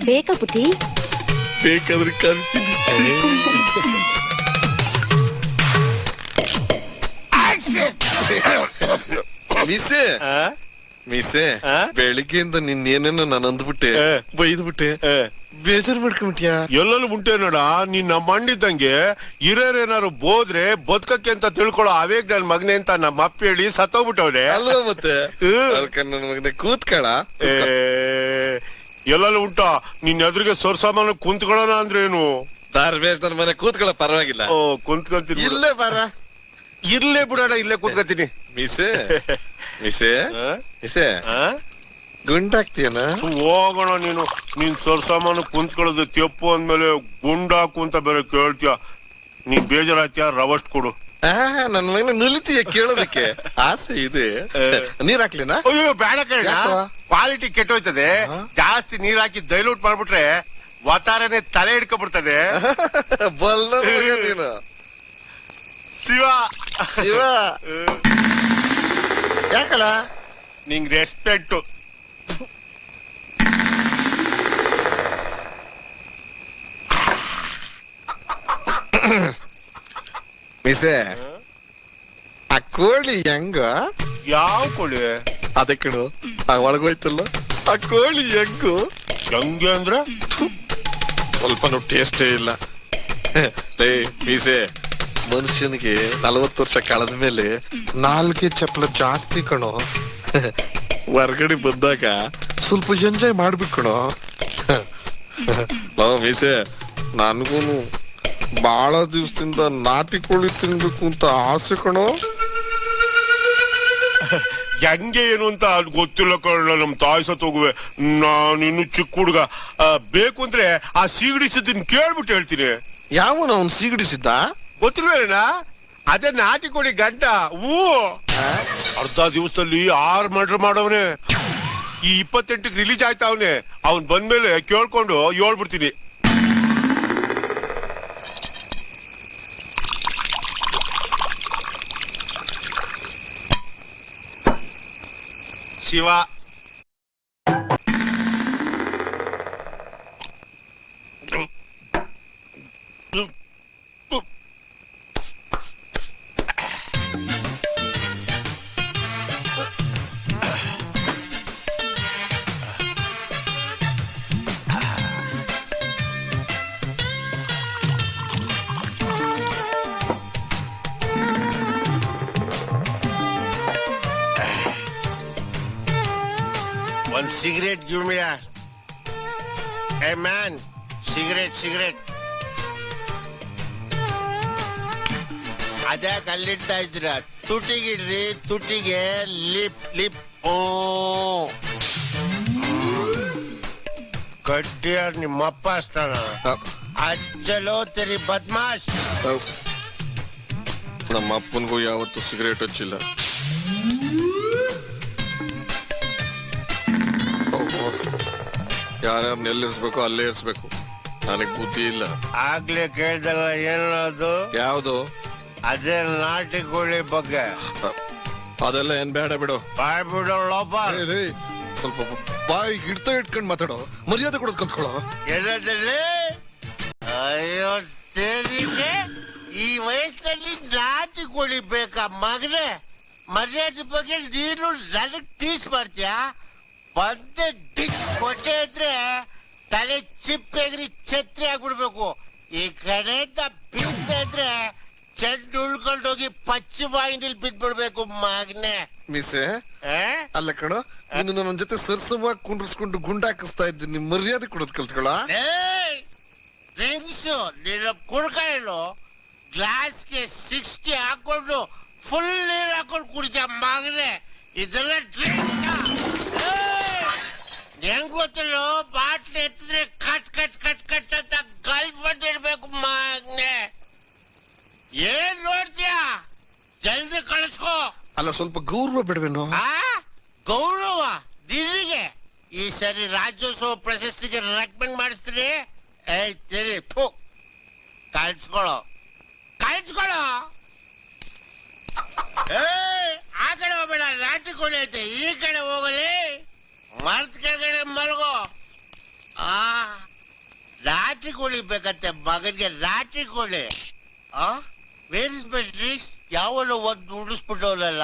ಬೇಕಾ ಬುದ್ಧಿ? ಬೇಕಾದ್ರೆ ಕರ್ತೀನಿ. ಮಿಸೆ ಮಿಸೆ, ಬೆಳಿಗ್ಗೆಯಿಂದ ನಿನ್ನೇನೇನೋ ನಾನು ಅಂದ್ಬಿಟ್ಟೆ, ಬೈದ್ಬಿಟ್ಟೆ, ಬೇಜಾರು ಮಾಡ್ಕೊಂಬಿಟ್ಯಾ? ಎಲ್ಲೆಲ್ಲೂ ಉಂಟೆ ನೋಡ. ನಿನ್ನ ಮಂಡಿದ್ದಂಗೆ ಹಿರಿಯರೇನಾರು ಬೋದ್ರೆ ಬದುಕಕ್ಕೆ ಅಂತ ತಿಳ್ಕೊಳ್ಳೋ ಅವೇಗ್ ನನ್ ಮಗನೆ ಅಂತ ನಮ್ಮ ಅಪ್ಪ ಹೇಳಿ ಸತ್ತೋಗ್ಬಿಟ್ಟವ್ರೆ ಅಲ್ವಾ? ಮತ್ತೆ ನನ್ನ ಮಗನೆ ಕೂತ್ಕಳ. ಎಲ್ಲೆಲ್ಲೂ ಉಂಟ. ನಿನ್ ಎದುರಿಗೆ ಸೊರ್ಸಾಮಾನು ಕುಂತ್ಕೊಳ್ಳೋಣ ಅಂದ್ರೆ ಏನು? ದಾರ್ಬೇಸ್ ನನ್ನ ಮನೆ ಕೂತ್ಕೊಳ್ಳೋ ಪರವಾಗಿಲ್ಲ. ಕುಂತ್ಕೊಂತೀನಿ. ಇಲ್ಲೇ ಬಾರ. ಇರ್ಲೇ ಬಿಡೋಣ, ಇಲ್ಲೇ ಕೂತ್ಕೊತೀನಿ. ಮಿಸೆ ಮಿಸೆ ಮಿಸೆ, ಗುಂಡಾಕ್ತೀಯನ? ಹೋಗೋಣ. ನೀನ್ ಸೊರ್ಸಾಮಾನು ಕುಂತ್ಕೊಳ್ಳೋದು ತೆಪ್ಪು ಅಂದ್ಮೇಲೆ ಗುಂಡಾಕು ಅಂತ ಬೇರೆ ಕೇಳ್ತೀಯ. ನೀನ್ ಬೇಜಾರಾಗ್ತೀಯ, ರವಸ್ಟ್ ಕೊಡು. ನನ್ನ ಮಗನ ನುಲಿತೀಯ ಕೇಳೋದಕ್ಕೆ ಆಸೆ ಇದೆ. ನೀರ್ ಹಾಕ್ಲಿನಾ? ಅಯ್ಯೋ ಬೇಡ ಕೇಳ, ಕ್ವಾಲಿಟಿ ಕೆಟ್ಟೋಯ್ತದೆ. ಜಾಸ್ತಿ ನೀರ್ ಹಾಕಿ ಡೈಲ್ಯೂಟ್ ಮಾಡ್ಬಿಟ್ರೆ ವಾತಾರನೆ ತಲೆ ಹಿಡ್ಕೊಬಿಡ್ತದೆ. ಬಲ್ಲ ನೀನು. ಶಿವ ಶಿವ ಯಾಕಲ್ಲ ನಿಂಗ್ ರೆಸ್ಪೆಕ್ಟ್. ಮಿಸೆ, ಆ ಕೋಳಿ ಹೆಂಗ? ಯಾವ ಕೋಳಿ? ಅದೇ ಕಣು, ಆ ಒಳಗೋಯ್ತಲ್ಲ ಆ ಕೋಳಿ ಹೆಂಗು? ಹೆಂಗೆ ಅಂದ್ರೆ ಸ್ವಲ್ಪನೂ ಟೇಸ್ಟೇ ಇಲ್ಲ. ಮೀಸೆ, ಮನುಷ್ಯನಿಗೆ 40 ವರ್ಷ ಕಳೆದ ಮೇಲೆ ನಾಲ್ಗೆ ಚಪ್ಪಲ ಜಾಸ್ತಿ ಕಣೋ. ಹೊರ್ಗಡೆ ಬಂದಾಗ ಸ್ವಲ್ಪ ಎಂಜಾಯ್ ಮಾಡ್ಬೇಕು ಕಣೋ. ಮೀಸೆ, ನನ್ಗೂನು ಬಹಳ ದಿವಸದಿಂದ ನಾಟಿ ಕೋಳಿ ತಿನ್ಬೇಕು ಅಂತ ಆಸೆ ಕಣೋ. ಹೆಂಗೆ ಏನು ಅಂತ ಗೊತ್ತಿಲ್ಲ ಕಣ. ನಮ್ ತಾಯಿ ಸತ್ತೋಗುವೆ, ನಾನಿನ್ನು ಚಿಕ್ಕ ಹುಡುಗ. ಬೇಕು ಅಂದ್ರೆ ಆ ಸೀಗಡಿಸಿದ್ದನ್ ಕೇಳ್ಬಿಟ್ಟು ಹೇಳ್ತೀನಿ. ಯಾವನ ಅವ್ನು ಸೀಗಡಿಸಿದ್ದ? ಗೊತ್ತಿಲ್ವೇನ? ಅದೇ ನಾಟಿ ಕೋಳಿ ಗಡ್ಡ. ಅರ್ಧ ದಿವಸದಲ್ಲಿ 6 ಮರ್ಡರ್ ಮಾಡವನೆ. ಈ 28ಕ್ಕೆ ರಿಲೀಸ್ ಆಯ್ತಾ ಅವನೇ. ಅವ್ನ್ ಬಂದ್ಮೇಲೆ ಕೇಳ್ಕೊಂಡು ಹೇಳ್ಬಿಡ್ತೀನಿ. Shiva One cigarette, give me a. Hey man, cigarette. ಅದೇ ಕಲ್ಲಿಡ್ತಾ ಇದ್ರ. ತುಟಿಗಿಡ್ರಿ, ತುಟಿಗೆ ಲಿಪ್. ಓ ಕಡ್ಡಿಯಾರ್ ನಿಮ್ಮಪ್ಪ ಅಷ್ಟಾನ. ಅಜ್ಜಲೋ ತೆರಿ ಬದ್ಮಾಶ್. ನಮ್ಮ ಅಪ್ಪನ್ಗೂ ಯಾವತ್ತು ಸಿಗರೇಟ್ ಹಚ್ಚಿಲ್ಲ. ಯಾರ್ಯಾರು ಎಲ್ಲಿರ್ಸ್ಬೇಕು ಅಲ್ಲೇ ಇರ್ಸ್ಬೇಕು. ನನಗ್ ಬುದ್ಧಿ ಇಲ್ಲ. ಆಗ್ಲೇ ಕೇಳ್ದಲ್ಲ ಏನದು? ಯಾವ್ದು? ಅದೇ ನಾಟಿ ಕೋಳಿ ಬಗ್ಗೆ. ಅದೆಲ್ಲ ಏನ್ ಬೇಡ ಬಿಡು. ಬಾಯ್ ಬಿಡೋಲ್ಲಪ್ಪ. ಸ್ವಲ್ಪ ಬಾಯಿ ಹಿಡ್ತಾ ಇಟ್ಕೊಂಡ್ ಮಾತಾಡೋ, ಮರ್ಯಾದೆ ಕೊಡೋದ್ ಕಲ್ತ್ಕೊಳ್ಳೋ. ಏನದಲ್ಲಿ? ಅಯ್ಯೋ ತೆರಿಗೆ, ಈ ವಯಸ್ಸಲ್ಲಿ ನಾಟಿ ಕೋಳಿ ಬೇಕಾ ಮಗನೇ? ಮರ್ಯಾದೆ ಬಗ್ಗೆ ನೀನು ನನಗ್ ಟೀಚ್ ಮಾಡ್ತೀಯಾ? ಬಂದೆ ಡಿಚ್ ಕೊಟ್ಟೆ ಇದ್ರೆ ತಲೆ ಚಿಪ್ಪೆಗ್ರಿ ಛತ್ರಿ ಆಗ್ಬಿಡ್ಬೇಕು. ಈ ಕಡೆಯಿಂದ ಬೀಳ್ತಾ ಇದ್ರೆ ಚೆಂಡು ಉಳ್ಕೊಂಡೋಗಿ ಪಚ್ಚ ಬಾಯಿನಲ್ಲಿ ಬಿದ್ಬಿಡ್ಬೇಕು ಮಗನೆ. ಮಿಸೆ, ಅಲ್ಲ ಕಣೋ, ನೀನು ನನ್ನ ಜೊತೆ ಸರ್ಸವಾಗಿ ಕುಂಡ್ರಿಸ್ಕೊಂಡು ಗುಂಡಾಕಿಸ್ತಾ ಇದ್ದೀನಿ. ಮರ್ಯಾದೆ ಕೊಡೋದ್ ಕಲ್ತ್ಕೊಳ್ಳ. ಡ್ರಿಂಕ್ಸು ನೀನು ಕುಡ್ಕೊಳ್ಳು. ಗ್ಲಾಸ್ಗೆ 60 ಹಾಕೊಂಡು ಫುಲ್ ನೀರು ಹಾಕೊಂಡು ಕುಡಿತ ಮಗನೆ. ಇದೆಲ್ಲ ಡ್ರಿಂಕ್ಸ್ ಹೆಂಗ್ ಗೊತ್ತಿಲ್ಲೋ? ಬಾಟ್ಲಿ ಎತ್ತಿದ್ರೆ ಕಟ್ ಅಂತ ಗಲ್ಫ್ ಹೊಡೆದಿರ್ಬೇಕು ಮಗನೆ. ಏನ್ ನೋಡ್ತೀಯ? ಜಲ್ದಿ ಕಳಿಸ್ಕೋ. ಅಲ್ಲ, ಸ್ವಲ್ಪ ಗೌರವ ಬಿಡ್ವೇನು? ಗೌರವ ನಿನಗೆ? ಈ ಸರಿ ರಾಜ್ಯೋತ್ಸವ ಪ್ರಶಸ್ತಿಗೆ ರೆಕಮೆಂಡ್ ಮಾಡಿಸ್ತೀನಿ. ತೆರಿ ಕಳ್ಸ್ಕೊಳೋ. ಆ ಕಡೆ ಹೋಗ್ಬೇಡ, ನಾಟಿ ಕೋಳಿ ಐತೆ. ಈ ಕಡೆ ಹೋಗಲಿ, ಮರ್ತ್ ಕೆಳಗಡೆ ಮಲಗೋ. ನಾಟಿ ಕೋಳಿ ಬೇಕಂತೆ ಮಗನ್ಗೆ ನಾಟಿ ಕೋಳಿ. Where is my drinks? ಯಾವನು ಒಂದು ಉಳಿಸ್ಬಿಟ್ಟವನಲ್ಲ.